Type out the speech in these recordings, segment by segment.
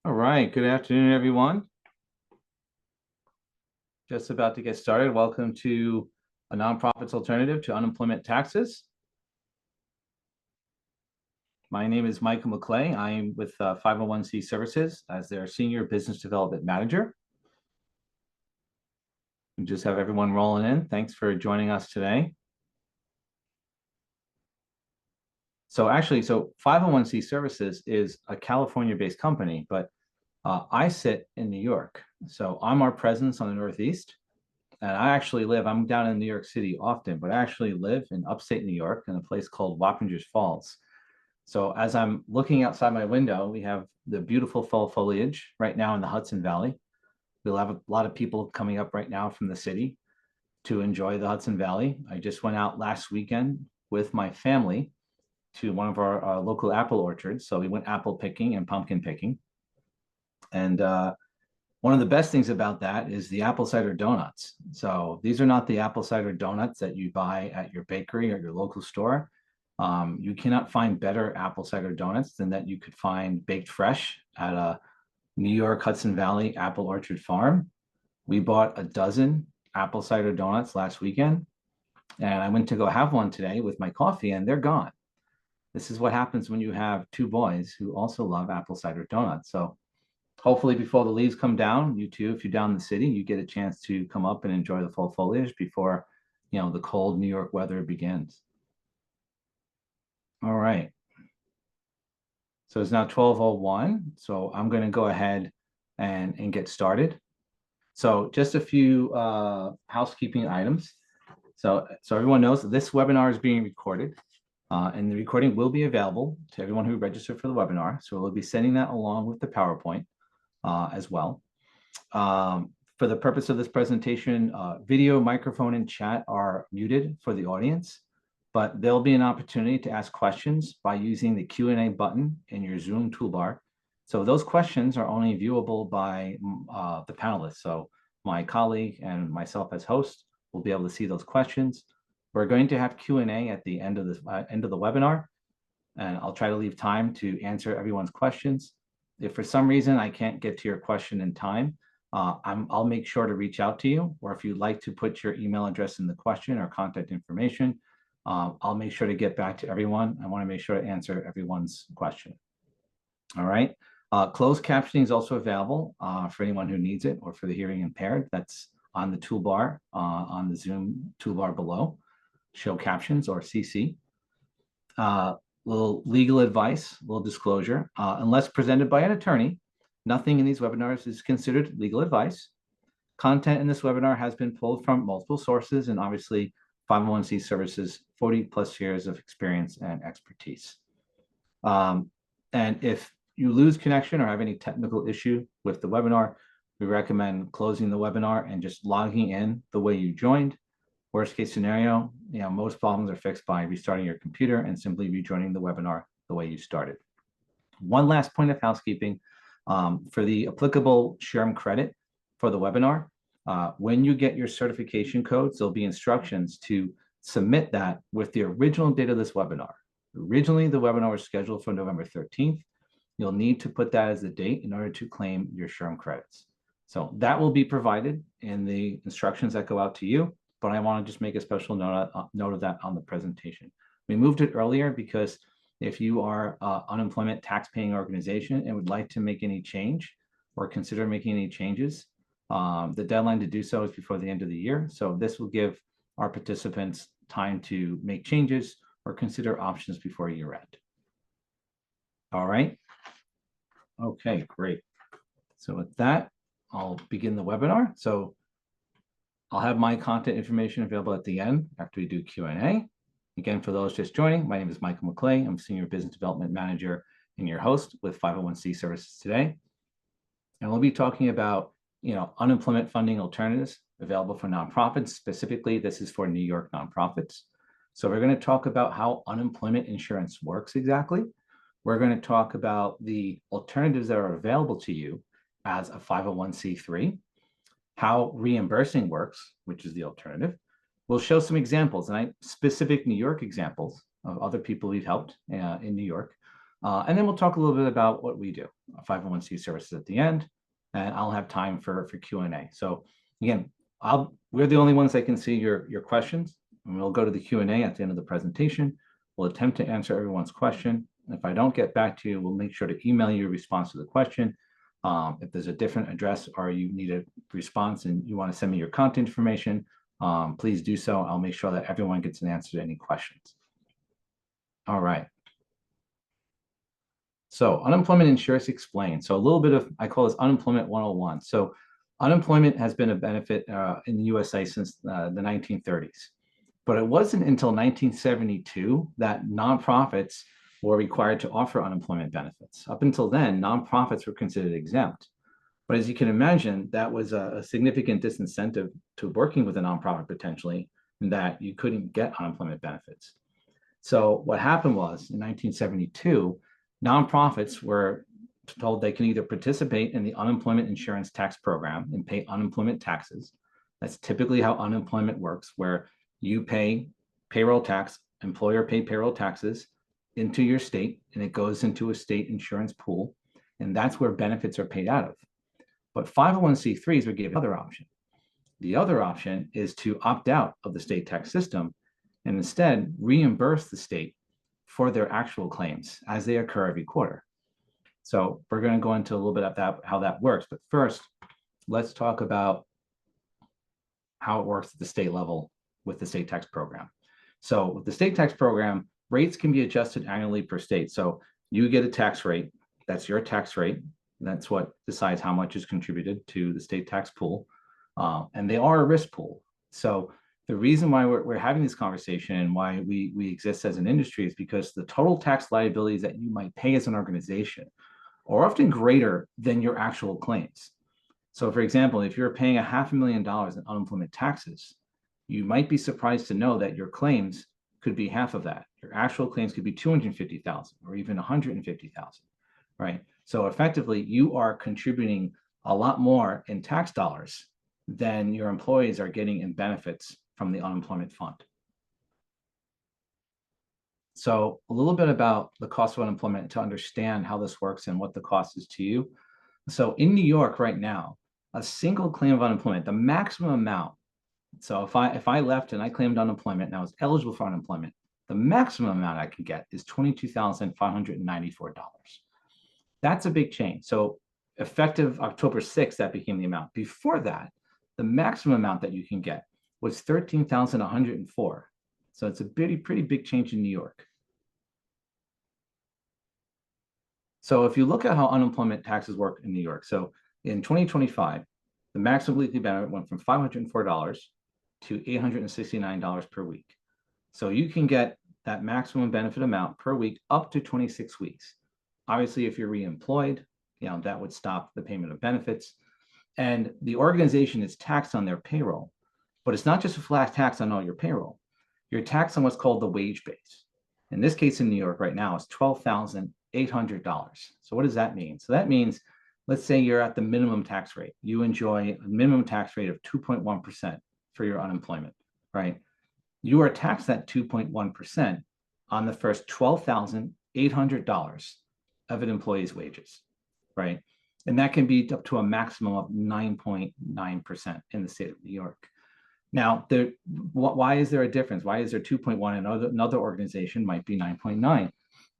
All right, good afternoon, everyone. Just about to get started. Welcome to a nonprofit's alternative to unemployment taxes. My name is Michael McClay. I'm with 501c Services as their Senior Business Development Manager. We just have everyone rolling in. Thanks for joining us today. So 501c Services is a California-based company, but I sit in New York. So I'm our presence on the Northeast. And I'm down in New York City often, but I actually live in upstate New York in a place called Wappingers Falls. So as I'm looking outside my window, we have the beautiful fall foliage right now in the Hudson Valley. We'll have a lot of people coming up right now from the city to enjoy the Hudson Valley. I just went out last weekend with my family to one of our local apple orchards. So we went apple picking and pumpkin picking. And one of the best things about that is the apple cider donuts. So these are not the apple cider donuts that you buy at your bakery or your local store. You cannot find better apple cider donuts than that you could find baked fresh at a New York Hudson Valley apple orchard farm. We bought a dozen apple cider donuts last weekend, and I went to go have one today with my coffee, and they're gone. This is what happens when you have two boys who also love apple cider donuts. So hopefully before the leaves come down, you too, if you're down in the city, you get a chance to come up and enjoy the fall foliage before, the cold New York weather begins. All right. So it's now 12:01. So I'm going to go ahead and get started. So just a few housekeeping items. So everyone knows that this webinar is being recorded, and the recording will be available to everyone who registered for the webinar. So we'll be sending that along with the PowerPoint as well. For the purpose of this presentation, video, microphone, and chat are muted for the audience, but there'll be an opportunity to ask questions by using the Q&A button in your Zoom toolbar. So those questions are only viewable by the panelists. So my colleague and myself as host will be able to see those questions. We're going to have Q&A at the end of the webinar, and I'll try to leave time to answer everyone's questions. If for some reason I can't get to your question in time, I'll make sure to reach out to you, or if you'd like to put your email address in the question or contact information, I'll make sure to get back to everyone. I want to make sure to answer everyone's question. All right. Closed captioning is also available for anyone who needs it, or for the hearing impaired. That's on the toolbar, on the Zoom toolbar below, show captions or CC. Little legal advice, little disclosure, unless presented by an attorney, nothing in these webinars is considered legal advice. Content in this webinar has been pulled from multiple sources, and obviously 501c Services 40 plus years of experience and expertise. And if you lose connection or have any technical issue with the webinar, we recommend closing the webinar and just logging in the way you joined. Worst case scenario, most problems are fixed by restarting your computer and simply rejoining the webinar the way you started. One last point of housekeeping, for the applicable SHRM credit for the webinar, when you get your certification codes, there'll be instructions to submit that with the original date of this webinar. Originally, the webinar was scheduled for November 13th. You'll need to put that as the date in order to claim your SHRM credits. So that will be provided in the instructions that go out to you, but I want to just make a special note of that on the presentation. We moved it earlier because if you are an unemployment tax-paying organization and would like to make any change or consider making any changes, the deadline to do so is before the end of the year. So this will give our participants time to make changes or consider options before year end. All right. Okay, great. So with that, I'll begin the webinar. So I'll have my contact information available at the end after we do Q&A. Again, for those just joining, my name is Michael McClay. I'm Senior Business Development Manager and your host with 501c Services today. And we'll be talking about, unemployment funding alternatives available for nonprofits. Specifically, this is for New York nonprofits. So we're going to talk about how unemployment insurance works exactly. We're going to talk about the alternatives that are available to you as a 501c3, how reimbursing works, which is the alternative. We'll show some examples, and specific New York examples of other people we've helped in New York. And then we'll talk a little bit about what we do, 501c services at the end, and I'll have time for Q&A. So again, we're the only ones that can see your questions, and we'll go to the Q&A at the end of the presentation. We'll attempt to answer everyone's question. If I don't get back to you, we'll make sure to email you a response to the question. If there's a different address or you need a response and you want to send me your contact information, please do so. I'll make sure that everyone gets an answer to any questions. All right. So unemployment insurance explained. So a little bit of, I call this unemployment 101. So unemployment has been a benefit in the USA since the 1930s. But it wasn't until 1972 that nonprofits were required to offer unemployment benefits. Up until then, nonprofits were considered exempt. But as you can imagine, that was a significant disincentive to working with a nonprofit potentially, in that you couldn't get unemployment benefits. So what happened was in 1972, nonprofits were told they can either participate in the unemployment insurance tax program and pay unemployment taxes. That's typically how unemployment works, where you pay payroll tax, employer paid payroll taxes into your state, and it goes into a state insurance pool. And that's where benefits are paid out of. But 501c3s would give another option. The other option is to opt out of the state tax system and instead reimburse the state for their actual claims as they occur every quarter. So we're going to go into a little bit of that, how that works. But first, let's talk about how it works at the state level with the state tax program. So with the state tax program, rates can be adjusted annually per state. So you get a tax rate, that's your tax rate. That's what decides how much is contributed to the state tax pool. And they are a risk pool. So the reason why we're having this conversation and why we exist as an industry is because the total tax liabilities that you might pay as an organization are often greater than your actual claims. So for example, if you're paying $500,000 in unemployment taxes, you might be surprised to know that your claims could be half of that. Your actual claims could be 250,000 or even 150,000, right? So effectively, you are contributing a lot more in tax dollars than your employees are getting in benefits from the unemployment fund. So a little bit about the cost of unemployment to understand how this works and what the cost is to you. So in New York right now, a single claim of unemployment, the maximum amount. So if I left and I claimed unemployment and I was eligible for unemployment, the maximum amount I can get is $22,594. That's a big change. So effective October 6th, that became the amount. Before that, the maximum amount that you can get was $13,104. So it's a pretty big change in New York. So if you look at how unemployment taxes work in New York, so in 2025, the maximum weekly benefit went from $504 to $869 per week. So you can get that maximum benefit amount per week up to 26 weeks. Obviously, if you're reemployed, that would stop the payment of benefits. And the organization is taxed on their payroll, but it's not just a flat tax on all your payroll. You're taxed on what's called the wage base. In this case in New York right now, it's $12,800. So what does that mean? So that means, let's say you're at the minimum tax rate. You enjoy a minimum tax rate of 2.1% for your unemployment, right? You are taxed at 2.1% on the first $12,800 of an employee's wages, right? And that can be up to a maximum of 9.9% in the state of New York. Now, why is there a difference? Why is there 2.1 and another organization might be 9.9?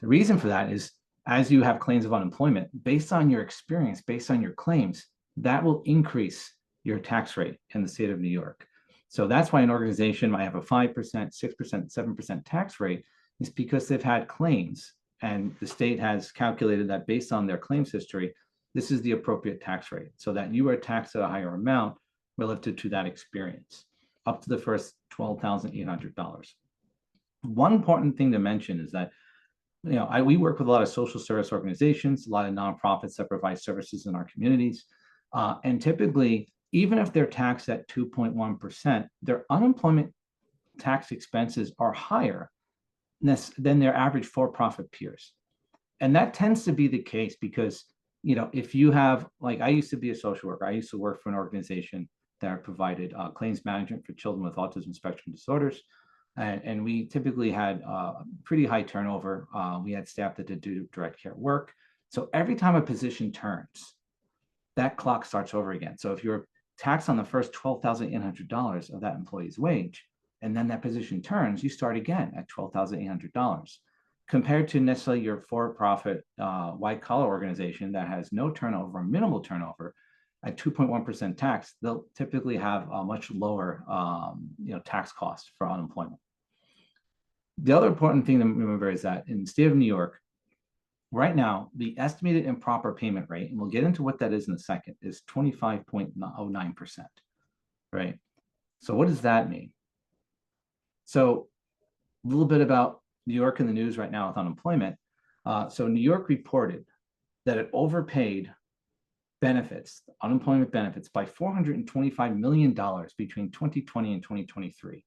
The reason for that is, as you have claims of unemployment, based on your experience, based on your claims, that will increase your tax rate in the state of New York. So that's why an organization might have a 5%, 6%, 7% tax rate, is because they've had claims and the state has calculated that based on their claims history, this is the appropriate tax rate, so that you are taxed at a higher amount relative to that experience, up to the first $12,800. One important thing to mention is that we work with a lot of social service organizations, a lot of nonprofits that provide services in our communities. And typically, even if they're taxed at 2.1%, their unemployment tax expenses are higher than their average for-profit peers. And that tends to be the case because, if you have, like, I used to be a social worker. I used to work for an organization that provided claims management for children with autism spectrum disorders. And we typically had pretty high turnover. We had staff that did do direct care work. So every time a position turns, that clock starts over again. So if you're taxed on the first $12,800 of that employee's wage, and then that position turns, you start again at $12,800. Compared to necessarily your for-profit white collar organization that has no turnover or minimal turnover, at 2.1% tax, they'll typically have a much lower tax cost for unemployment. The other important thing to remember is that in the state of New York, right now, the estimated improper payment rate, and we'll get into what that is in a second, is 25.09%, right? So what does that mean? So a little bit about New York in the news right now with unemployment. So New York reported that it overpaid benefits, unemployment benefits, by $425 million between 2020 and 2023,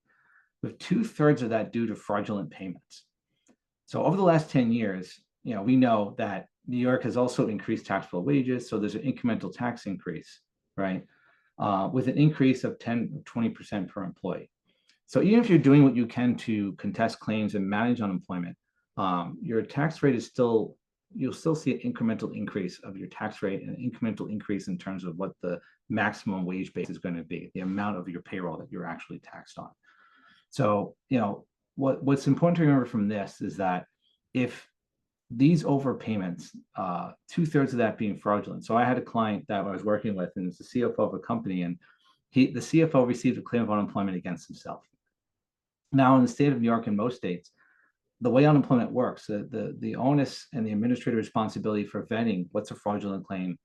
with 2/3 of that due to fraudulent payments. So over the last 10 years, we know that New York has also increased taxable wages. So there's an incremental tax increase, right? With an increase of 10 or 20% per employee. So even if you're doing what you can to contest claims and manage unemployment, your tax rate is still, you'll still see an incremental increase of your tax rate and an incremental increase in terms of what the maximum wage base is going to be, the amount of your payroll that you're actually taxed on. So, what's important to remember from this is that if these overpayments, 2/3 of that being fraudulent. So I had a client that I was working with, and it's the CFO of a company, and the CFO received a claim of unemployment against himself. Now, in the state of New York and most states, the way unemployment works, the onus and the administrative responsibility for vetting what's a fraudulent claim,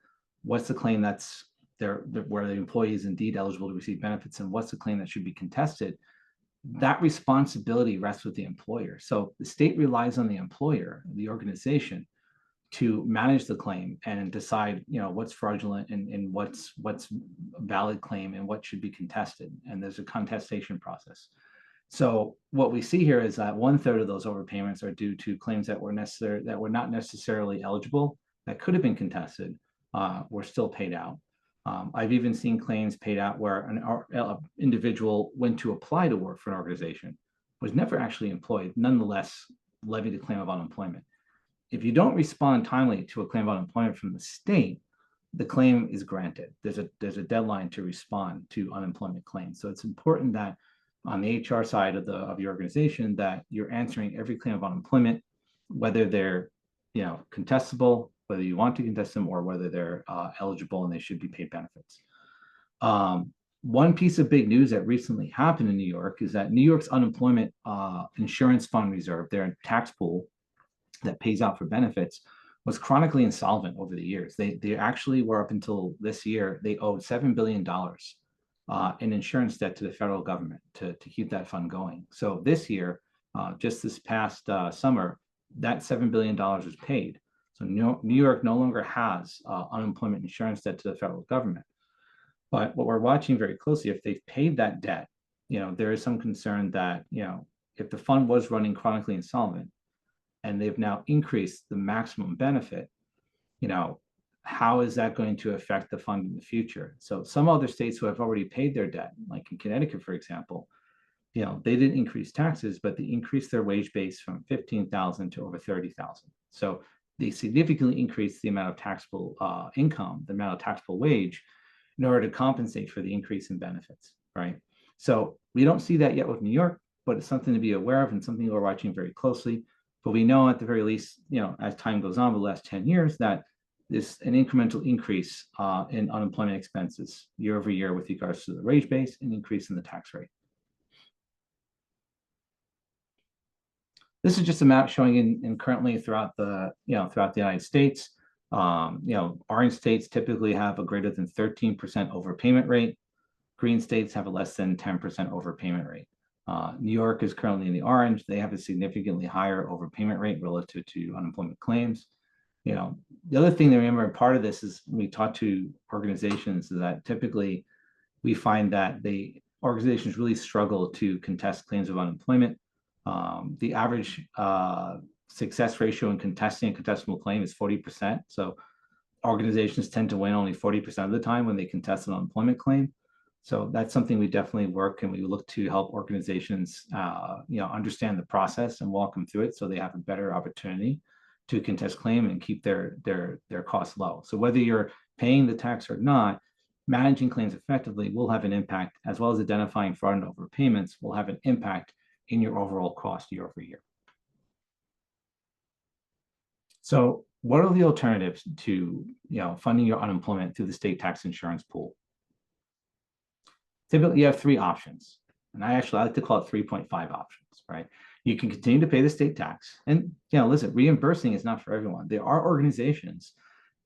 what's the claim that's there where the employee is indeed eligible to receive benefits, and what's the claim that should be contested, that responsibility rests with the employer. So the state relies on the employer, the organization, to manage the claim and decide, what's fraudulent and what's a valid claim and what should be contested. And there's a contestation process. So what we see here is that 1/3 of those overpayments are due to claims that were not necessarily eligible, that could have been contested, were still paid out. I've even seen claims paid out where an individual went to apply to work for an organization, was never actually employed, nonetheless levied a claim of unemployment. If you don't respond timely to a claim of unemployment from the state, the claim is granted. There's a deadline to respond to unemployment claims. So it's important that on the HR side of your organization that you're answering every claim of unemployment, whether they're contestable, whether you want to contest them, or whether they're eligible and they should be paid benefits. One piece of big news that recently happened in New York is that New York's unemployment insurance fund reserve, their tax pool that pays out for benefits, was chronically insolvent over the years. They actually were, up until this year, they owed $7 billion in insurance debt to the federal government to keep that fund going. So this year, just this past summer, that $7 billion was paid. So New York no longer has unemployment insurance debt to the federal government. But what we're watching very closely, if they've paid that debt, there is some concern that, if the fund was running chronically insolvent and they've now increased the maximum benefit, how is that going to affect the fund in the future? So some other states who have already paid their debt, like in Connecticut, for example, they didn't increase taxes, but they increased their wage base from 15,000 to over 30,000. So they significantly increased the amount of taxable income, the amount of taxable wage, in order to compensate for the increase in benefits, right? So we don't see that yet with New York, but it's something to be aware of and something we're watching very closely. But we know at the very least, as time goes on, the last 10 years, that there's an incremental increase in unemployment expenses year over year with regards to the wage base and increase in the tax rate. This is just a map showing in currently throughout the United States. Orange states typically have a greater than 13% overpayment rate. Green states have a less than 10% overpayment rate. New York is currently in the orange. They have a significantly higher overpayment rate relative to unemployment claims. The other thing to remember, part of this is when we talk to organizations, is that typically we find that the organizations really struggle to contest claims of unemployment. The average success ratio in contesting a contestable claim is 40%. So organizations tend to win only 40% of the time when they contest an unemployment claim. So that's something we definitely work and we look to help organizations, understand the process and walk them through it so they have a better opportunity to contest claim and keep their costs low. So whether you're paying the tax or not, managing claims effectively will have an impact, as well as identifying fraud and overpayments will have an impact in your overall cost year over year. So what are the alternatives to funding your unemployment through the state tax insurance pool? Typically, you have three options. And I like to call it 3.5 options, right? You can continue to pay the state tax. And, listen, reimbursing is not for everyone. There are organizations,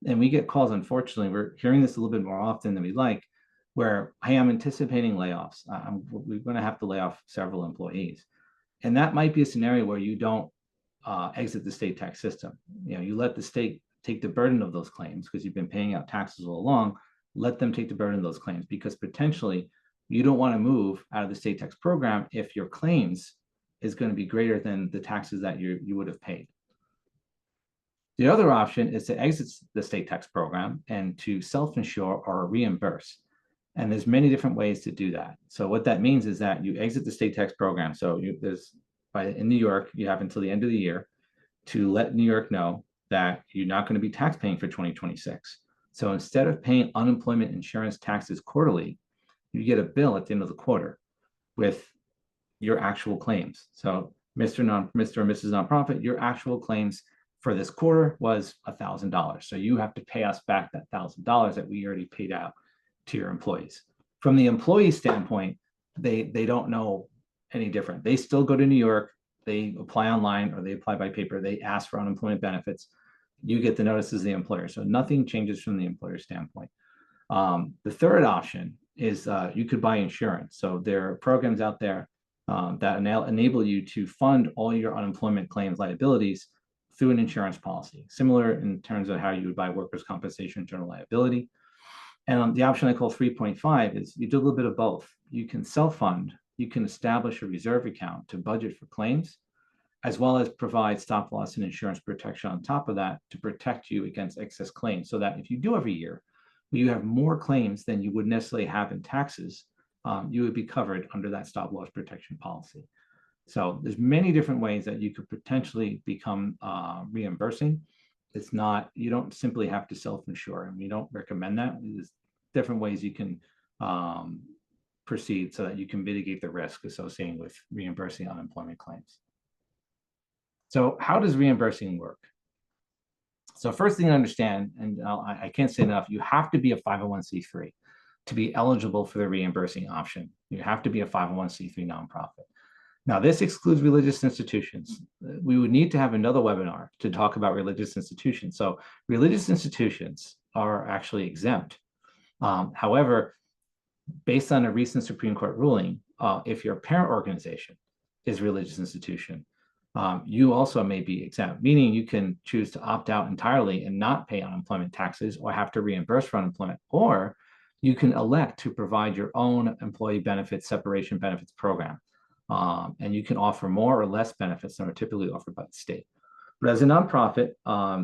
and we get calls, unfortunately, we're hearing this a little bit more often than we like, where, hey, I'm anticipating layoffs. We're going to have to lay off several employees. And that might be a scenario where you don't exit the state tax system. You let the state take the burden of those claims because you've been paying out taxes all along. Let them take the burden of those claims because potentially you don't want to move out of the state tax program if your claims is going to be greater than the taxes that you would have paid. The other option is to exit the state tax program and to self-insure or reimburse. And there's many different ways to do that. So what that means is that you exit the state tax program. So in New York, you have until the end of the year to let New York know that you're not going to be tax paying for 2026. So instead of paying unemployment insurance taxes quarterly, you get a bill at the end of the quarter with your actual claims. So Mr. or Mrs. Nonprofit, your actual claims for this quarter was $1,000. So you have to pay us back that $1,000 that we already paid out to your employees. From the employee standpoint, they don't know any different. They still go to New York, they apply online or they apply by paper, they ask for unemployment benefits. You get the notice as the employer. So nothing changes from the employer standpoint. The third option is you could buy insurance. So there are programs out there that enable you to fund all your unemployment claims liabilities through an insurance policy, similar in terms of how you would buy workers' compensation, general liability. And the option I call 3.5 is you do a little bit of both. You can self-fund, you can establish a reserve account to budget for claims, as well as provide stop loss and insurance protection on top of that to protect you against excess claims, so that if you do every year, you have more claims than you would necessarily have in taxes, you would be covered under that stop loss protection policy. So there's many different ways that you could potentially become reimbursing. It's not, you don't simply have to self-insure, and we don't recommend that. There's different ways you can proceed so that you can mitigate the risk associated with reimbursing unemployment claims. So how does reimbursing work? So first thing to understand, and I can't say enough, you have to be a 501c3 to be eligible for the reimbursing option. You have to be a 501c3 nonprofit. Now, this excludes religious institutions. We would need to have another webinar to talk about religious institutions. So religious institutions are actually exempt. However, based on a recent Supreme Court ruling, if your parent organization is a religious institution, you also may be exempt, meaning you can choose to opt out entirely and not pay unemployment taxes or have to reimburse for unemployment, or you can elect to provide your own employee benefits separation benefits program. And you can offer more or less benefits than are typically offered by the state. But as a nonprofit,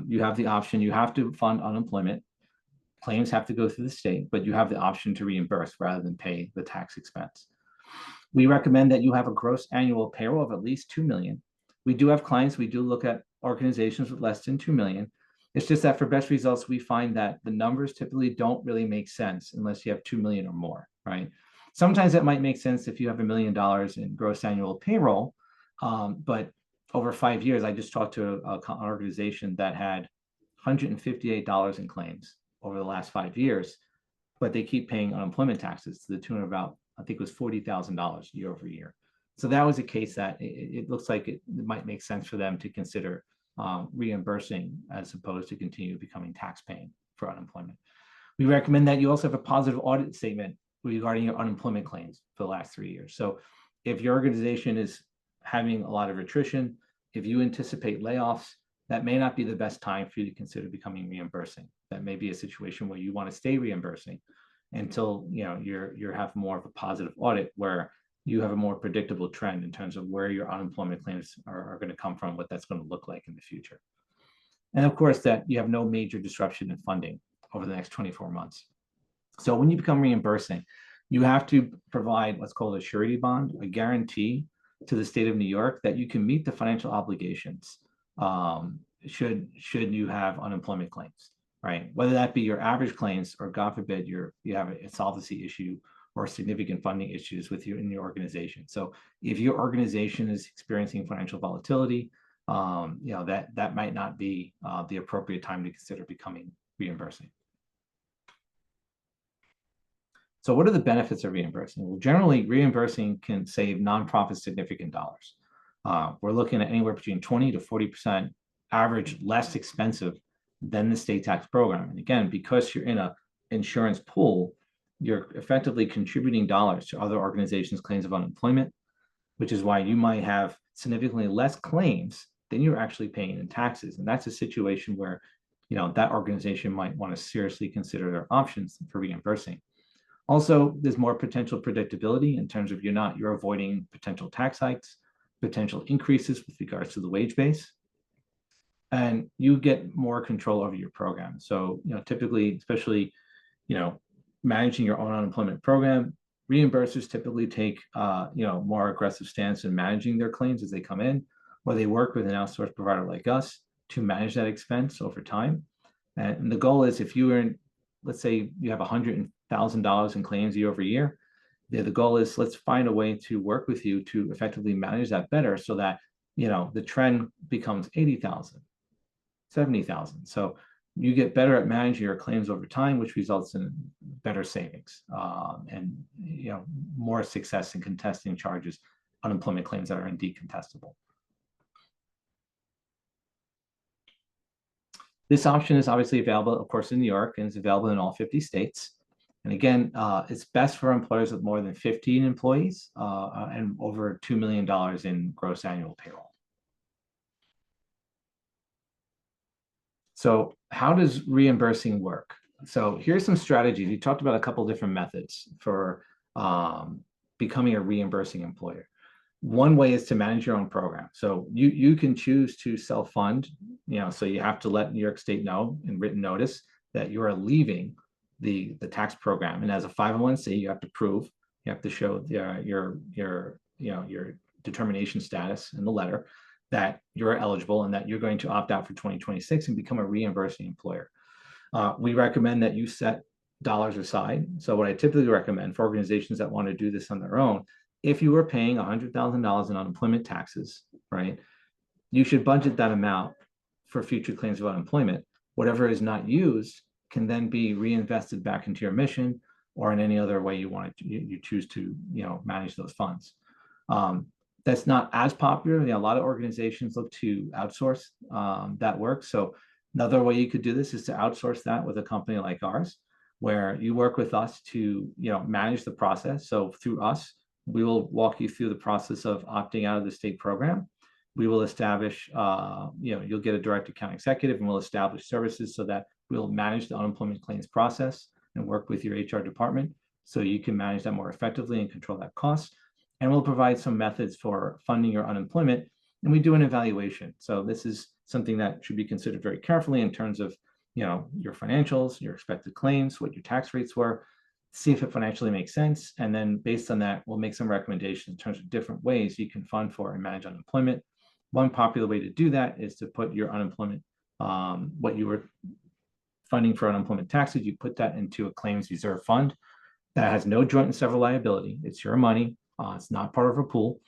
you have the option, you have to fund unemployment. Claims have to go through the state, but you have the option to reimburse rather than pay the tax expense. We recommend that you have a gross annual payroll of at least 2 million. We do have clients, we do look at organizations with less than 2 million. It's just that for best results, we find that the numbers typically don't really make sense unless you have 2 million or more, right? Sometimes it might make sense if you have $1 million in gross annual payroll, but over 5 years, I just talked to an organization that had $158 in claims over the last 5 years, but they keep paying unemployment taxes to the tune of about, I think it was $40,000 year over year. So that was a case that it looks like it might make sense for them to consider reimbursing as opposed to continue becoming tax paying for unemployment. We recommend that you also have a positive audit statement regarding your unemployment claims for the last 3 years. So if your organization is having a lot of attrition, if you anticipate layoffs, that may not be the best time for you to consider becoming reimbursing. That may be a situation where you want to stay reimbursing until you have more of a positive audit where you have a more predictable trend in terms of where your unemployment claims are going to come from, what that's going to look like in the future. And of course, that you have no major disruption in funding over the next 24 months. So when you become reimbursing, You have to provide what's called a surety bond, a guarantee to the state of New York that you can meet the financial obligations should you have unemployment claims, right? Whether that be your average claims or God forbid you have a solvency issue or significant funding issues with you in your organization. So if your organization is experiencing financial volatility, that might not be the appropriate time to consider becoming reimbursing. So what are the benefits of reimbursing? Well, generally, reimbursing can save nonprofits significant dollars. We're looking at anywhere between 20 to 40% average less expensive than the state tax program. And again, because you're in an insurance pool, you're effectively contributing dollars to other organizations' claims of unemployment, which is why you might have significantly less claims than you're actually paying in taxes. And that's a situation where, that organization might want to seriously consider their options for reimbursing. Also, there's more potential predictability in terms of you're avoiding potential tax hikes, potential increases with regards to the wage base, and you get more control over your program. So, typically, especially, managing your own unemployment program, reimbursers typically take, more aggressive stance in managing their claims as they come in, or they work with an outsourced provider like us to manage that expense over time. And the goal is if you earn, let's say you have $100,000 in claims year over year, the goal is let's find a way to work with you to effectively manage that better so that, the trend becomes 80,000, 70,000. So you get better at managing your claims over time, which results in better savings and, more success in contesting charges, unemployment claims that are indeed contestable. This option is obviously available, of course, in New York, and it's available in all 50 states. And again, it's best for employers with more than 15 employees and over $2 million in gross annual payroll. So how does reimbursing work? So here's some strategies. We talked about a couple different methods for becoming a reimbursing employer. One way is to manage your own program. So you can choose to self-fund, so you have to let New York State know in written notice that you are leaving the tax program. And as a 501c, you have to prove, you have to show your determination status in the letter that you're eligible and that you're going to opt out for 2026 and become a reimbursing employer. We recommend that you set dollars aside. So what I typically recommend for organizations that want to do this on their own, if you were paying $100,000 in unemployment taxes, right, you should budget that amount for future claims of unemployment. Whatever is not used can then be reinvested back into your mission or in any other way you choose to manage those funds. That's not as popular. A lot of organizations look to outsource that work. So another way you could do this is to outsource that with a company like ours, where you work with us to manage the process. So through us, we will walk you through the process of opting out of the state program. We will establish, you'll get a direct account executive, and we'll establish services so that we'll manage the unemployment claims process and work with your HR department so you can manage that more effectively and control that cost. And we'll provide some methods for funding your unemployment. And we do an evaluation. So this is something that should be considered very carefully in terms of, your financials, your expected claims, what your tax rates were, see if it financially makes sense. And then based on that, we'll make some recommendations in terms of different ways you can fund for and manage unemployment. One popular way to do that is to put your unemployment, what you were funding for unemployment taxes, you put that into a claims reserve fund that has no joint and several liability. It's your money. It's not part of a pool.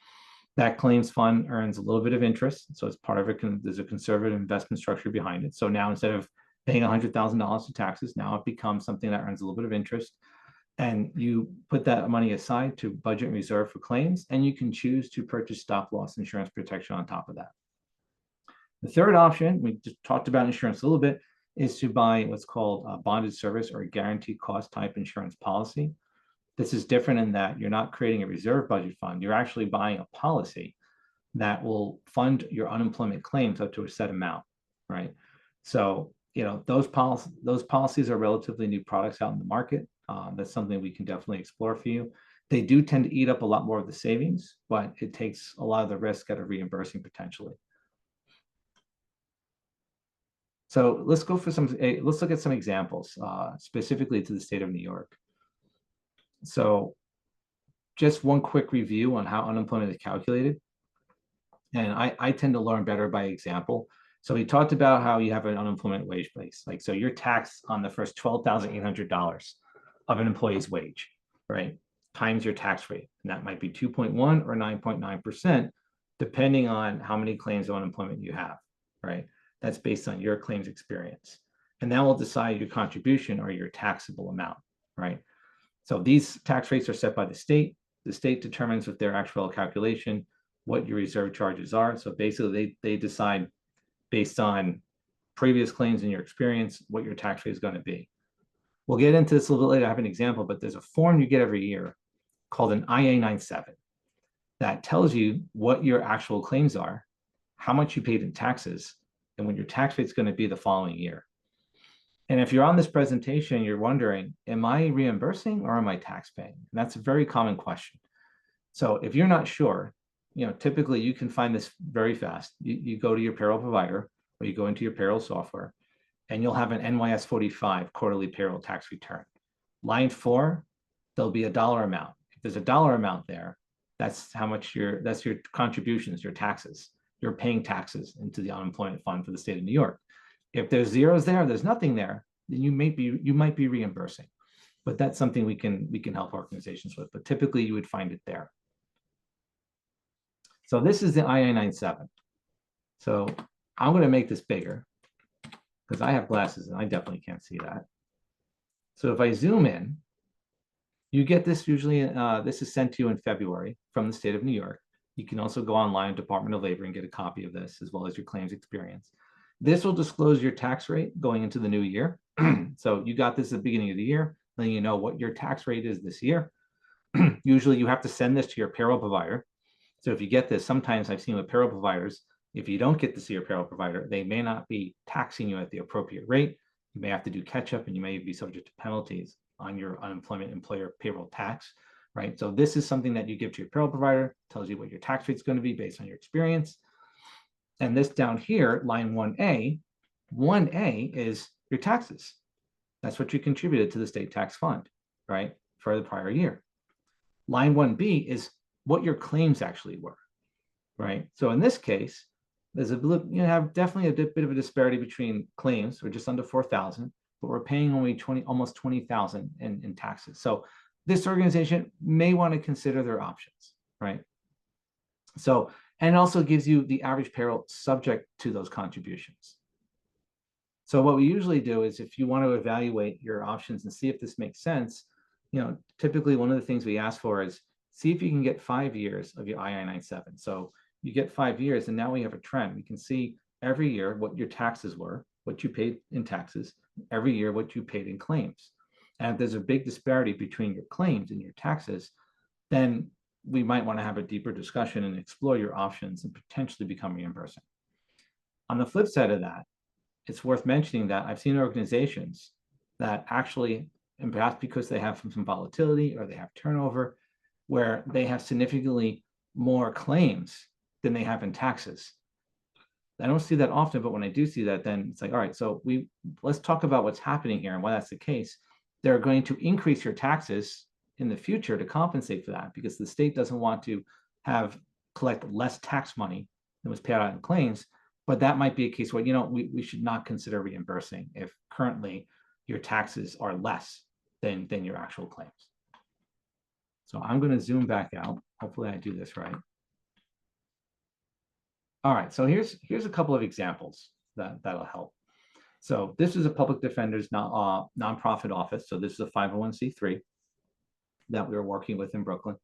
That claims fund earns a little bit of interest. So it's part of it. There's a conservative investment structure behind it. So now instead of paying $100,000 to taxes, now it becomes something that earns a little bit of interest. And you put that money aside to budget and reserve for claims, and you can choose to purchase stop loss insurance protection on top of that. The third option, we just talked about insurance a little bit, is to buy what's called a bonded service or a guaranteed cost type insurance policy. This is different in that you're not creating a reserve budget fund. You're actually buying a policy that will fund your unemployment claims up to a set amount, right? So, those policies are relatively new products out in the market. That's something we can definitely explore for you. They do tend to eat up a lot more of the savings, but it takes a lot of the risk out of reimbursing potentially. So let's look at some examples specifically to the state of New York. So just one quick review on how unemployment is calculated. And I tend to learn better by example. So we talked about how you have an unemployment wage base. Like, so you're taxed on the first $12,800 of an employee's wage, right? Times your tax rate. And that might be 2.1 or 9.9%, depending on how many claims of unemployment you have, right? That's based on your claims experience. And that will decide your contribution or your taxable amount, right? So these tax rates are set by the state. The state determines with their actual calculation what your reserve charges are. So basically, they decide based on previous claims and your experience what your tax rate is going to be. We'll get into this a little bit later. I have an example, but there's a form you get every year called an IA-97 that tells you what your actual claims are, how much you paid in taxes, and what your tax rate is going to be the following year. And if you're on this presentation, you're wondering, am I reimbursing or am I tax paying? And that's a very common question. So if you're not sure, typically you can find this very fast. You go to your payroll provider or you go into your payroll software and you'll have an NYS 45 quarterly payroll tax return. Line 4, there'll be a dollar amount. If there's a dollar amount there, that's how much that's your contributions, your taxes. You're paying taxes into the unemployment fund for the state of New York. If there's zeros there, there's nothing there, then you might be reimbursing. But that's something we can help organizations with. But typically you would find it there. So this is the IA-97. So I'm going to make this bigger because I have glasses and I definitely can't see that. So if I zoom in, you get this usually, this is sent to you in February from the state of New York. You can also go online, Department of Labor, and get a copy of this as well as your claims experience. This will disclose your tax rate going into the new year. So you got this at the beginning of the year, then you know what your tax rate is this year. Usually you have to send this to your payroll provider. So if you get this, sometimes I've seen with payroll providers, if you don't get this to your payroll provider, they may not be taxing you at the appropriate rate. You may have to do catch up and you may be subject to penalties on your unemployment employer payroll tax, right? So this is something that you give to your payroll provider, tells you what your tax rate is going to be based on your experience. And this down here, line 1A is your taxes. That's what you contributed to the state tax fund, right, for the prior year. Line 1B is what your claims actually were, right? So in this case, there's have definitely a bit of a disparity between claims. We're just under 4,000, but we're paying only almost 20,000 in taxes. So this organization may want to consider their options, right? So, and it also gives you the average payroll subject to those contributions. So what we usually do is if you want to evaluate your options and see if this makes sense, typically one of the things we ask for is see if you can get 5 years of your II-97. So you get 5 years and now we have a trend. We can see every year what your taxes were, what you paid in taxes, every year what you paid in claims. And if there's a big disparity between your claims and your taxes, then we might want to have a deeper discussion and explore your options and potentially become reimbursing. On the flip side of that, it's worth mentioning that I've seen organizations that actually, and perhaps because they have some volatility or they have turnover, where they have significantly more claims than they have in taxes. I don't see that often, but when I do see that, then it's like, all right, so let's talk about what's happening here and why that's the case. They're going to increase your taxes in the future to compensate for that because the state doesn't want to collect less tax money than was paid out in claims. But that might be a case where, we should not consider reimbursing if currently your taxes are less than your actual claims. So I'm going to zoom back out. Hopefully I do this right. All right, so here's a couple of examples that'll help. So this is a public defender's nonprofit office. So this is a 501c3 that we were working with in Brooklyn.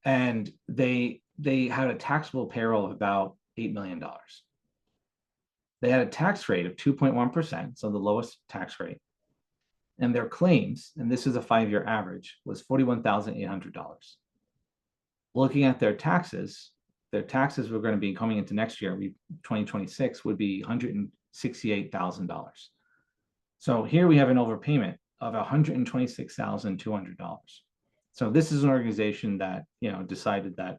And they had a taxable payroll of about $8 million. They had a tax rate of 2.1%, so the lowest tax rate. And their claims, and this is a 5-year average, was $41,800. Looking at their taxes were going to be coming into next year, 2026, would be $168,000. So here we have an overpayment of $126,200. So this is an organization that decided that,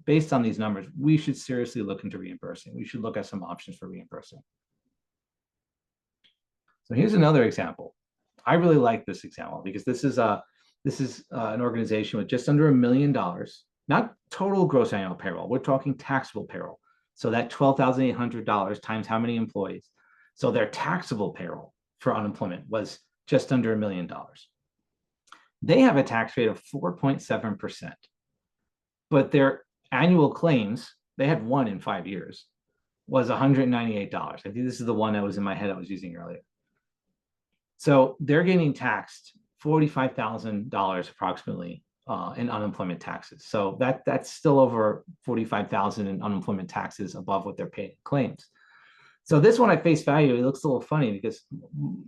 based on these numbers, we should seriously look into reimbursing. We should look at some options for reimbursing. So here's another example. I really like this example because this is This is an organization with just under $1 million, not total gross annual payroll. We're talking taxable payroll. So that $12,800 times how many employees? So their taxable payroll for unemployment was just under $1 million. They have a tax rate of 4.7%, but their annual claims, they had one in 5 years, was $198. I think this is the one that was in my head I was using earlier. So they're getting taxed $45,000 approximately in unemployment taxes. So that's still over $45,000 in unemployment taxes above what they're paying in claims. So this one at face value, it looks a little funny because,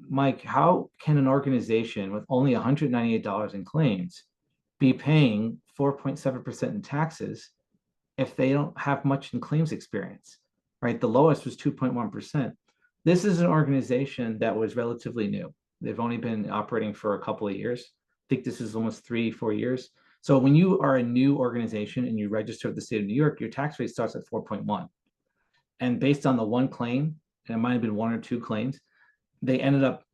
Mike, how can an organization with only $198 in claims be paying 4.7% in taxes if they don't have much in claims experience, right? The lowest was 2.1%. This is an organization that was relatively new. They've only been operating for a couple of years. I think this is almost 3-4 years. So when you are a new organization and you register with the state of New York, your tax rate starts at 4.1. And based on the one claim, and it might have been one or two claims, they ended up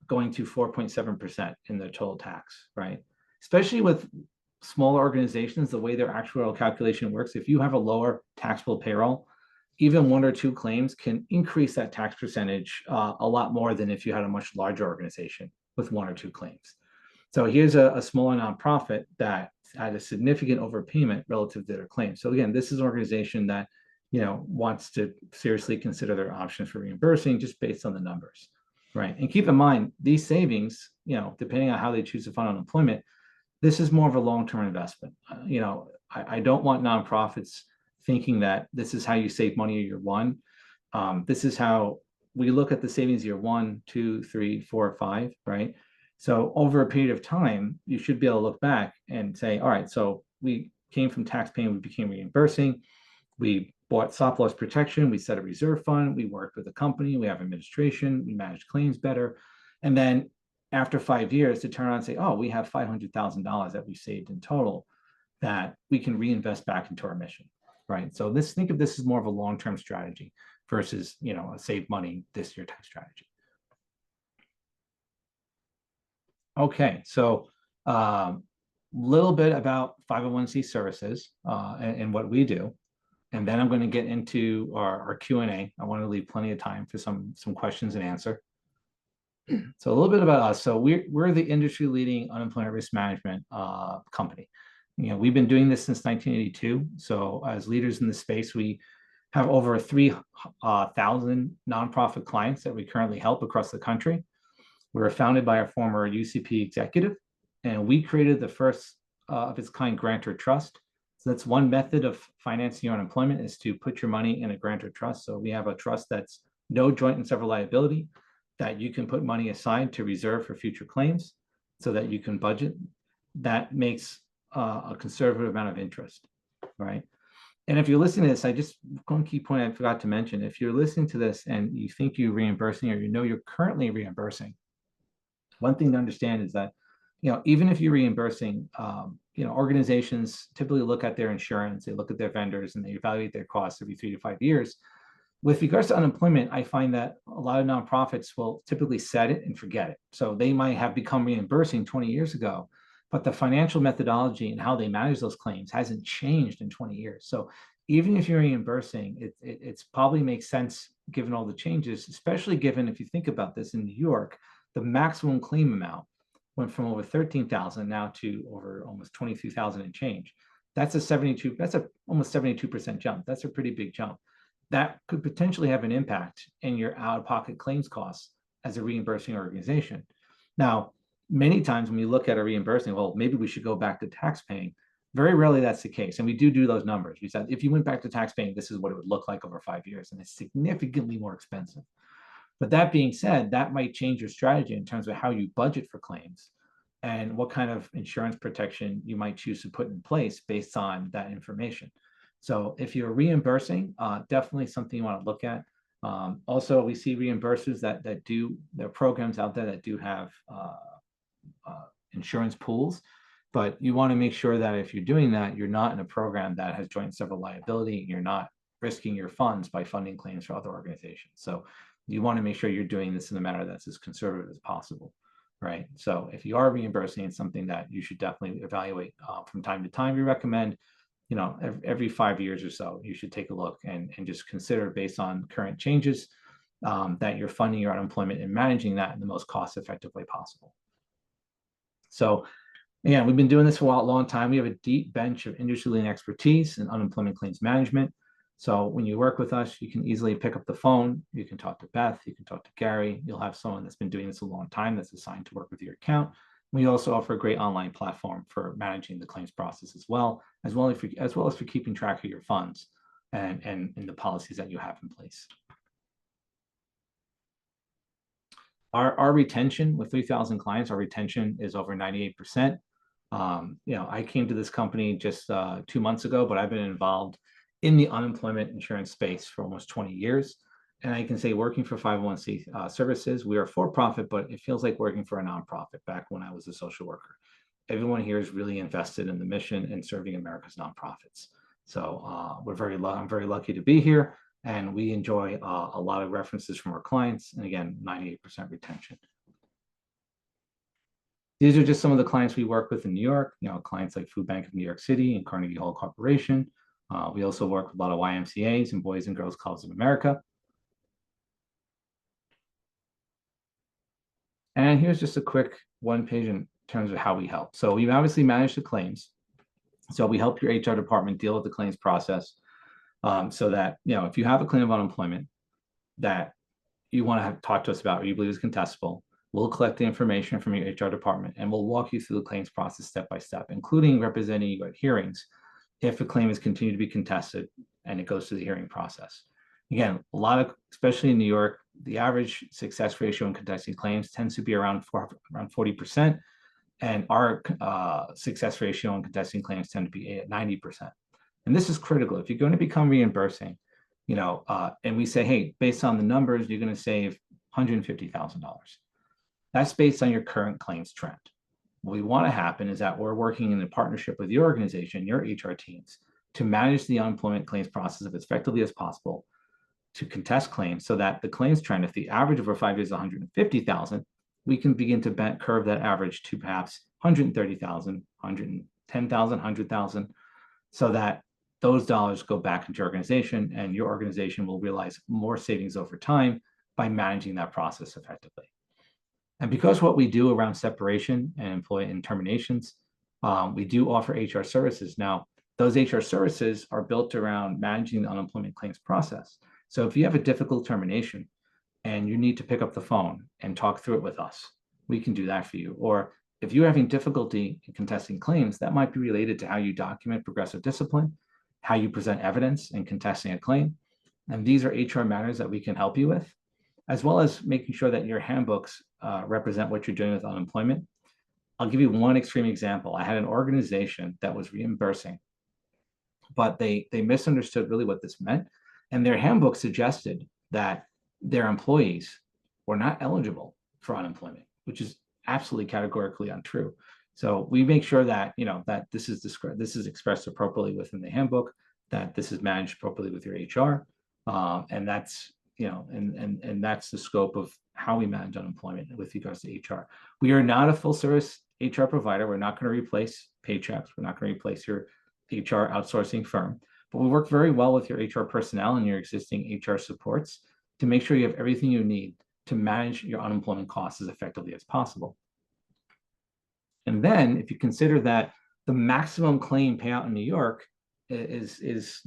going to 4.7% in their total tax, right? Especially with smaller organizations, the way their actuarial calculation works, if you have a lower taxable payroll, even one or two claims can increase that tax percentage a lot more than if you had a much larger organization with one or two claims. So here's a smaller nonprofit that had a significant overpayment relative to their claims. So again, this is an organization that wants to seriously consider their options for reimbursing just based on the numbers, right? And keep in mind, these savings, depending on how they choose to fund unemployment, this is more of a long-term investment. I don't want nonprofits thinking that this is how you save money year one. This is how we look at the savings year 1, 2, 3, 4, 5, right? So over a period of time, you should be able to look back and say, all right, so we came from tax paying, we became reimbursing, we bought stop loss protection, we set a reserve fund, we worked with the company, we have administration, we manage claims better. And then after 5 years to turn around and say, oh, we have $500,000 that we saved in total that we can reinvest back into our mission, right? So think of this as more of a long-term strategy versus, a save money this year type strategy. Okay, so little bit about 501c services and what we do. And then I'm going to get into our Q&A. I want to leave plenty of time for some questions and answer. So a little bit about us. So we're the industry leading unemployment risk management company. We've been doing this since 1982. So as leaders in the space, we have over 3,000 nonprofit clients that we currently help across the country. We were founded by a former UCP executive, and we created the first of its kind grantor trust. So that's one method of financing your unemployment, is to put your money in a grantor trust. So we have a trust that's no joint and several liability, that you can put money aside to reserve for future claims so that you can budget. That makes a conservative amount of interest, right? And if you're listening to this, one key point I forgot to mention, if you're listening to this and you think you're reimbursing or you're currently reimbursing, one thing to understand is that, even if you're reimbursing, organizations typically look at their insurance, they look at their vendors, and they evaluate their costs every 3 to 5 years. With regards to unemployment, I find that a lot of nonprofits will typically set it and forget it. So they might have become reimbursing 20 years ago, but the financial methodology and how they manage those claims hasn't changed in 20 years. So even if you're reimbursing, it's probably makes sense given all the changes, especially given, if you think about this, in New York, the maximum claim amount went from over 13,000 now to over almost 23,000 and change. That's almost 72% jump. That's a pretty big jump. That could potentially have an impact in your out-of-pocket claims costs as a reimbursing organization. Now, many times when you look at a reimbursing, well, maybe we should go back to tax paying. Very rarely that's the case. And we do those numbers. We said, if you went back to tax paying, this is what it would look like over 5 years. And it's significantly more expensive. But that being said, that might change your strategy in terms of how you budget for claims and what kind of insurance protection you might choose to put in place based on that information. So if you're reimbursing, definitely something you want to look at. Also, we see reimbursers that there are programs out there that do have insurance pools, but you want to make sure that if you're doing that, you're not in a program that has joint and several liability. You're not risking your funds by funding claims for other organizations. So you want to make sure you're doing this in a manner that's as conservative as possible. right? So if you are reimbursing, it's something that you should definitely evaluate from time to time. We recommend, every 5 years or so, you should take a look and just consider, based on current changes, that you're funding your unemployment and managing that in the most cost-effective way possible. So again, we've been doing this for a long time. We have a deep bench of industry-leading expertise in unemployment claims management. So when you work with us, you can easily pick up the phone. You can talk to Beth. You can talk to Gary. You'll have someone that's been doing this a long time that's assigned to work with your account. We also offer a great online platform for managing the claims process as well as for keeping track of your funds and the policies that you have in place. Our retention with 3,000 clients, our retention is over 98%. I came to this company just 2 months ago, but I've been involved in the unemployment insurance space for almost 20 years. And I can say, working for 501c services, we are for profit, but it feels like working for a nonprofit back when I was a social worker. Everyone here is really invested in the mission and serving America's nonprofits. So I'm very lucky to be here, and we enjoy a lot of references from our clients. And again, 98% retention. These are just some of the clients we work with in New York, clients like Food Bank of New York City and Carnegie Hall Corporation. We also work with a lot of YMCAs and Boys and Girls Clubs of America. And here's just a quick one page in terms of how we help. So we obviously manage the claims. So we help your HR department deal with the claims process, so that, if you have a claim of unemployment that you want to talk to us about or you believe is contestable, we'll collect the information from your HR department and we'll walk you through the claims process step by step, including representing you at hearings if a claim is continued to be contested and it goes through the hearing process. Again, especially in New York, the average success ratio in contesting claims tends to be around 40%, and our success ratio in contesting claims tend to be at 90%. And this is critical. If you're going to become reimbursing, and we say, hey, based on the numbers, you're going to save $150,000. That's based on your current claims trend. What we want to happen is that we're working in a partnership with your organization, your HR teams, to manage the unemployment claims process as effectively as possible, to contest claims so that the claims trend, if the average over 5 years is 150,000, we can begin to bent curve that average to perhaps 130,000, 110,000, 100,000, so that those dollars go back into your organization and your organization will realize more savings over time by managing that process effectively. And because what we do around separation and employee and terminations, we do offer HR services. Now, those HR services are built around managing the unemployment claims process. So if you have a difficult termination and you need to pick up the phone and talk through it with us, we can do that for you. Or if you're having difficulty in contesting claims, that might be related to how you document progressive discipline, how you present evidence in contesting a claim. And these are HR matters that we can help you with, as well as making sure that your handbooks represent what you're doing with unemployment. I'll give you one extreme example. I had an organization that was reimbursing, but they misunderstood really what this meant. And their handbook suggested that their employees were not eligible for unemployment, which is absolutely categorically untrue. So we make sure that, that this is expressed appropriately within the handbook, that this is managed appropriately with your HR. And that's, and that's the scope of how we manage unemployment with regards to HR. We are not a full service HR provider. We're not going to replace Paychecks. We're not going to replace your HR outsourcing firm, but we work very well with your HR personnel and your existing HR supports to make sure you have everything you need to manage your unemployment costs as effectively as possible. And then if you consider that the maximum claim payout in New York is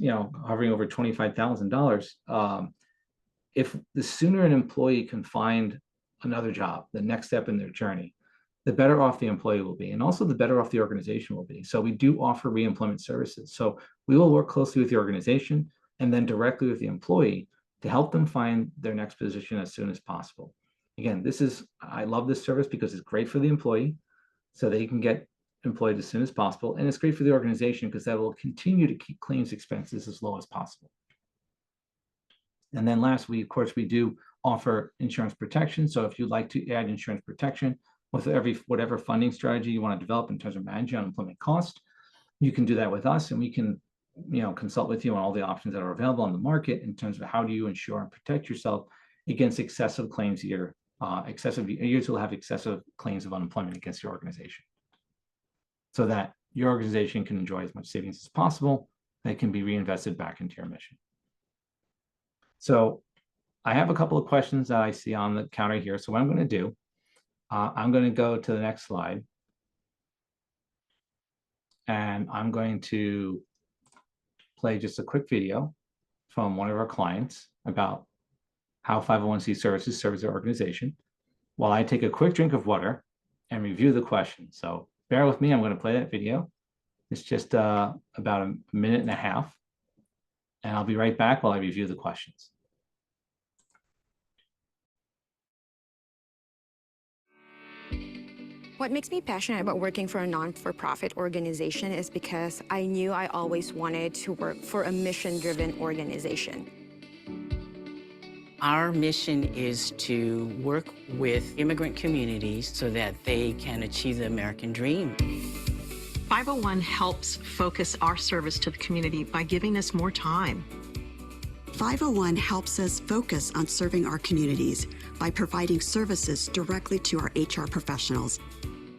hovering over $25,000, if the sooner an employee can find another job, the next step in their journey, the better off the employee will be, and also the better off the organization will be. So we do offer reemployment services. So we will work closely with the organization and then directly with the employee to help them find their next position as soon as possible. Again, I love this service because it's great for the employee, so they can get employed as soon as possible. And it's great for the organization because that will continue to keep claims expenses as low as possible. And then last, of course, we do offer insurance protection. So if you'd like to add insurance protection with whatever funding strategy you want to develop in terms of managing unemployment cost, you can do that with us, and we can consult with you on all the options that are available on the market in terms of how do you insure and protect yourself against excessive claims year years will have excessive claims of unemployment against your organization, so that your organization can enjoy as much savings as possible that can be reinvested back into your mission. So I have a couple of questions that I see on the counter here. So what I'm going to do, I'm going to go to the next slide. And I'm going to play just a quick video from one of our clients about how 501c services serves their organization while I take a quick drink of water and review the question. So bear with me, I'm going to play that video. It's just about a minute and a half. And I'll be right back while I review the questions. What makes me passionate about working for a non-for-profit organization is because I knew I always wanted to work for a mission-driven organization. Our mission is to work with immigrant communities so that they can achieve the American dream. 501 helps focus our service to the community by giving us more time. 501 helps us focus on serving our communities by providing services directly to our HR professionals.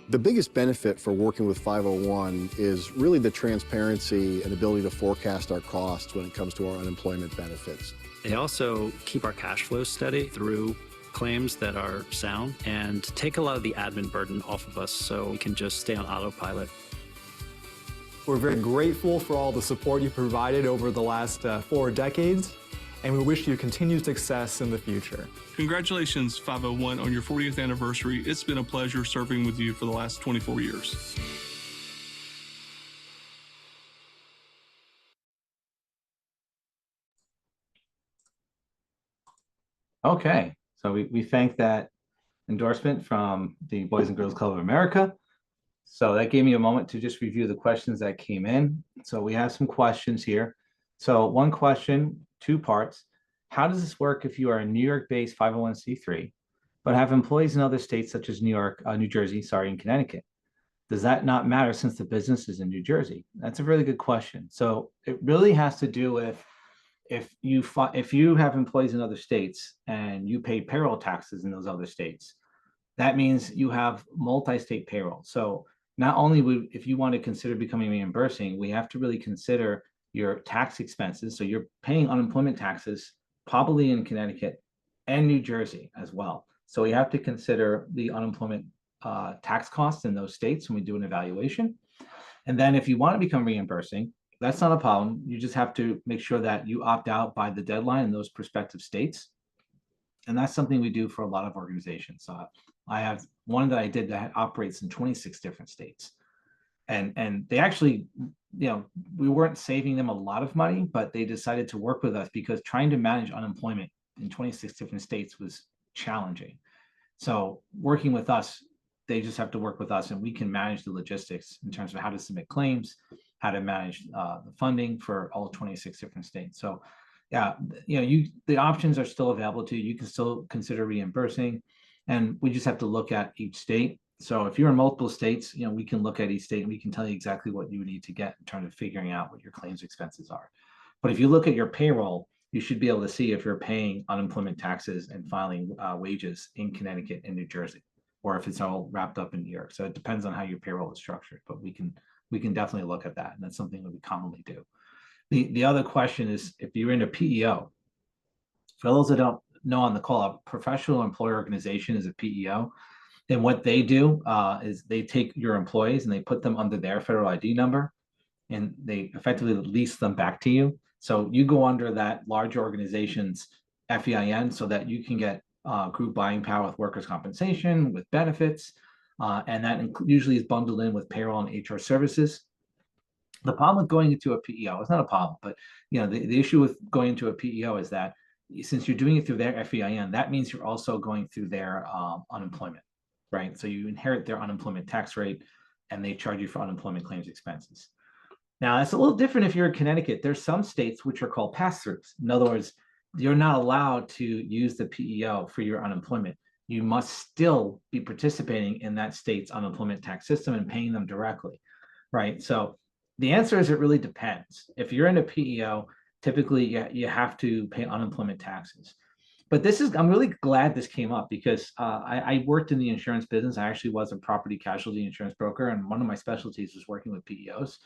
The biggest benefit for working with 501 is really the transparency and ability to forecast our costs when it comes to our unemployment benefits. They also keep our cash flow steady through claims that are sound and take a lot of the admin burden off of us so we can just stay on autopilot. We're very grateful for all the support you provided over the last 4 decades, and we wish you continued success in the future. Congratulations, 501, on your 40th anniversary. It's been a pleasure serving with you for the last 24 years. Okay, so we thank that endorsement from the Boys and Girls Club of America. So that gave me a moment to just review the questions that came in. So we have some questions here. So one question, 2 parts. How does this work if you are a New York-based 501c3, but have employees in other states such as New Jersey, and Connecticut? Does that not matter since the business is in New Jersey? That's a really good question. So it really has to do with if you have employees in other states and you pay payroll taxes in those other states, that means you have multi-state payroll. So not only if you want to consider becoming reimbursing, we have to really consider your tax expenses. So you're paying unemployment taxes probably in Connecticut and New Jersey as well. So we have to consider the unemployment tax costs in those states when we do an evaluation. And then if you want to become reimbursing, that's not a problem. You just have to make sure that you opt out by the deadline in those prospective states. And that's something we do for a lot of organizations. I have one that I did that operates in 26 different states. And they actually, we weren't saving them a lot of money, but they decided to work with us because trying to manage unemployment in 26 different states was challenging. So working with us, they just have to work with us and we can manage the logistics in terms of how to submit claims, how to manage the funding for all 26 different states. So yeah, the options are still available to you. You can still consider reimbursing, and we just have to look at each state. So if you're in multiple states, we can look at each state and we can tell you exactly what you need to get in terms of figuring out what your claims expenses are. But if you look at your payroll, you should be able to see if you're paying unemployment taxes and filing wages in Connecticut and New Jersey, or if it's all wrapped up in New York. So it depends on how your payroll is structured, but we can definitely look at that, and that's something that we commonly do. The other question is if you're in a PEO. For those that don't know on the call, a professional employer organization is a PEO. And what they do is they take your employees and they put them under their federal ID number, and they effectively lease them back to you. So you go under that large organization's FEIN so that you can get group buying power with workers' compensation, with benefits, and that usually is bundled in with payroll and HR services. The problem with going into a PEO, it's not a problem, but the issue with going into a PEO is that since you're doing it through their FEIN, that means you're also going through their unemployment, right? So you inherit their unemployment tax rate and they charge you for unemployment claims expenses. Now, it's a little different if you're in Connecticut. There's some states which are called pass-throughs. In other words, you're not allowed to use the PEO for your unemployment. You must still be participating in that state's unemployment tax system and paying them directly, right? So the answer is it really depends. If you're in a PEO, typically you have to pay unemployment taxes. But I'm really glad this came up because I worked in the insurance business. I actually was a property casualty insurance broker, and one of my specialties was working with PEOs.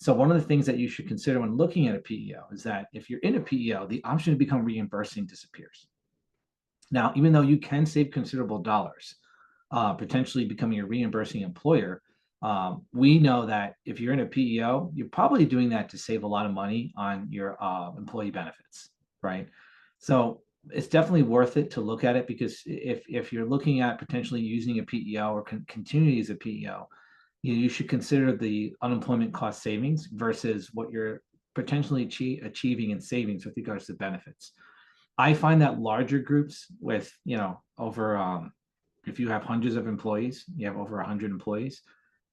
So one of the things that you should consider when looking at a PEO is that if you're in a PEO, the option to become reimbursing disappears. Now, even though you can save considerable dollars, potentially becoming a reimbursing employer, we know that if you're in a PEO, you're probably doing that to save a lot of money on your employee benefits, right? So it's definitely worth it to look at it, because if you're looking at potentially using a PEO or continue to use a PEO, you should consider the unemployment cost savings versus what you're potentially achieving in savings with regards to benefits. I find that larger groups with, over, if you have hundreds of employees, you have over 100 employees,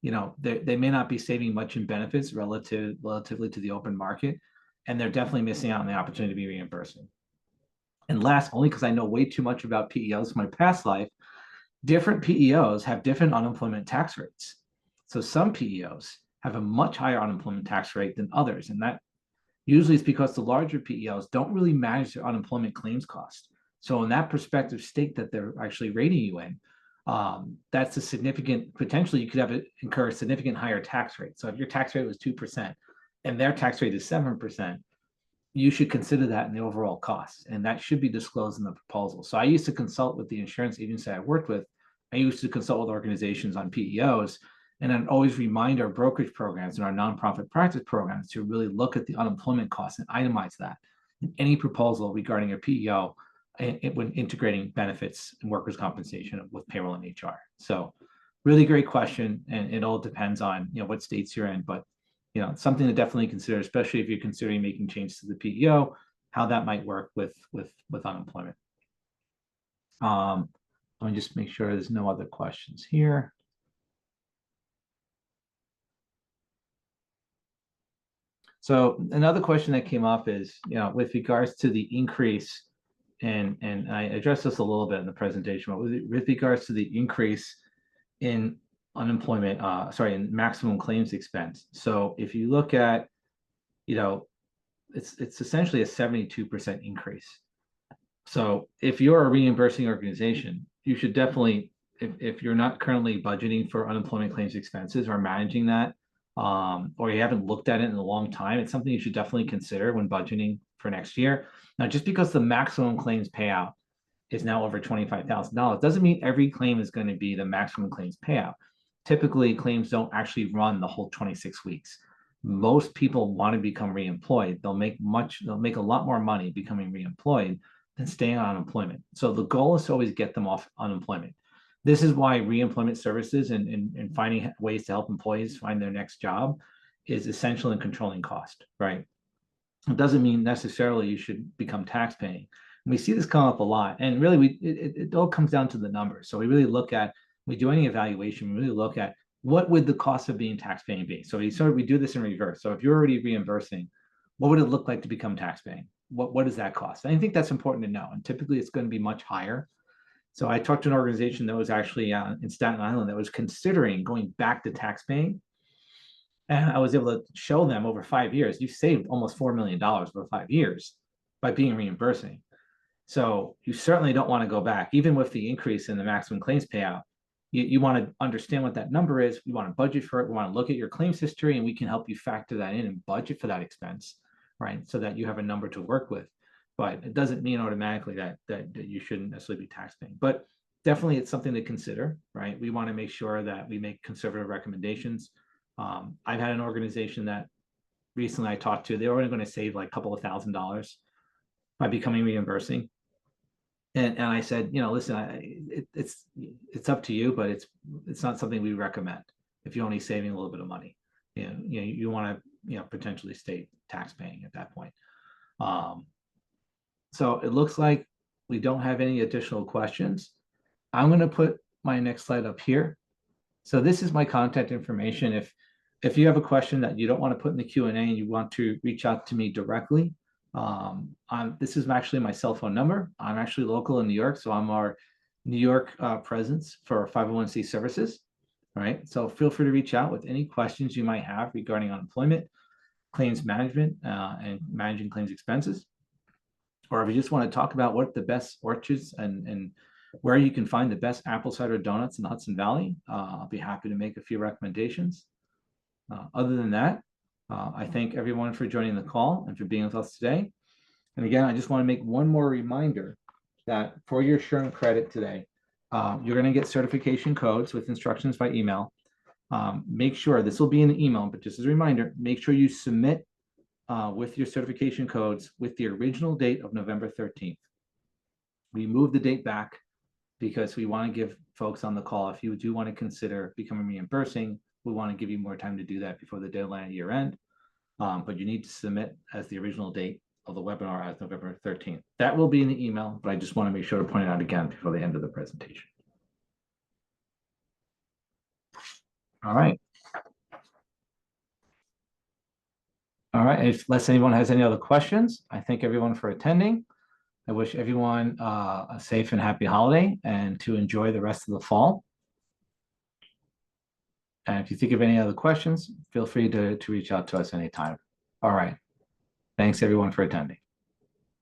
they may not be saving much in benefits relatively to the open market, and they're definitely missing out on the opportunity to be reimbursing. And last, only because I know way too much about PEOs in my past life, different PEOs have different unemployment tax rates. So some PEOs have a much higher unemployment tax rate than others, and that usually is because the larger PEOs don't really manage their unemployment claims cost. So in that prospective state that they're actually rating you in, that's a significant, potentially you could incur a significant higher tax rate. So if your tax rate was 2% and their tax rate is 7%, you should consider that in the overall cost, and that should be disclosed in the proposal. So I used to consult with the insurance agency I worked with. I used to consult with organizations on PEOs, and I'd always remind our brokerage programs and our nonprofit practice programs to really look at the unemployment costs and itemize that in any proposal regarding a PEO when integrating benefits and workers' compensation with payroll and HR. So really great question, and it all depends on what states you're in, but something to definitely consider, especially if you're considering making changes to the PEO, how that might work with unemployment. Let me just make sure there's no other questions here. So another question that came up is, with regards to the increase, and I addressed this a little bit in the presentation, but with regards to the increase in unemployment, in maximum claims expense. So if you look at, it's essentially a 72% increase. So if you're a reimbursing organization, you should definitely, if you're not currently budgeting for unemployment claims expenses or managing that, or you haven't looked at it in a long time, it's something you should definitely consider when budgeting for next year. Now, just because the maximum claims payout is now over $25,000 doesn't mean every claim is going to be the maximum claims payout. Typically, claims don't actually run the whole 26 weeks. Most people want to become reemployed. They'll make a lot more money becoming reemployed than staying on unemployment. So the goal is to always get them off unemployment. This is why reemployment services and finding ways to help employees find their next job is essential in controlling cost, right? It doesn't mean necessarily you should become tax paying. We see this come up a lot, and really it all comes down to the numbers. So we really look at, we do any evaluation, we really look at what would the cost of being tax paying be. So we do this in reverse. So if you're already reimbursing, what would it look like to become tax paying? What does that cost? And I think that's important to know. And typically it's going to be much higher. So I talked to an organization that was actually in Staten Island that was considering going back to tax paying. And I was able to show them over 5 years, you saved almost $4 million over 5 years by being reimbursing. So you certainly don't want to go back, even with the increase in the maximum claims payout. You want to understand what that number is. We want to budget for it. We want to look at your claims history, and we can help you factor that in and budget for that expense, right? So that you have a number to work with. But it doesn't mean automatically that you shouldn't necessarily be tax paying. But definitely it's something to consider, right? We want to make sure that we make conservative recommendations. I've had an organization that recently I talked to, they were only going to save like a couple of $1,000s by becoming reimbursing. And I said, listen, it's up to you, but it's not something we recommend if you're only saving a little bit of money. You want to potentially stay tax paying at that point. So it looks like we don't have any additional questions. I'm going to put my next slide up here. So this is my contact information. If you have a question that you don't want to put in the Q&A and you want to reach out to me directly, this is actually my cell phone number. I'm actually local in New York, so I'm our New York presence for 501c services. All right, so feel free to reach out with any questions you might have regarding unemployment, claims management, and managing claims expenses. or if you just want to talk about what the best orchards and where you can find the best apple cider donuts in the Hudson Valley, I'll be happy to make a few recommendations. Other than that, I thank everyone for joining the call and for being with us today. And again, I just want to make one more reminder that for your SHRM credit today, you're going to get certification codes with instructions by email. Make sure, this will be in the email, but just as a reminder, make sure you submit with your certification codes with the original date of November 13th. We moved the date back because we want to give folks on the call, if you do want to consider becoming reimbursing, we want to give you more time to do that before the deadline at year end. But you need to submit as the original date of the webinar as November 13th. That will be in the email, but I just want to make sure to point it out again before the end of the presentation. All right. All right, unless anyone has any other questions, I thank everyone for attending. I wish everyone a safe and happy holiday and to enjoy the rest of the fall. And if you think of any other questions, feel free to reach out to us anytime. All right. Thanks everyone for attending.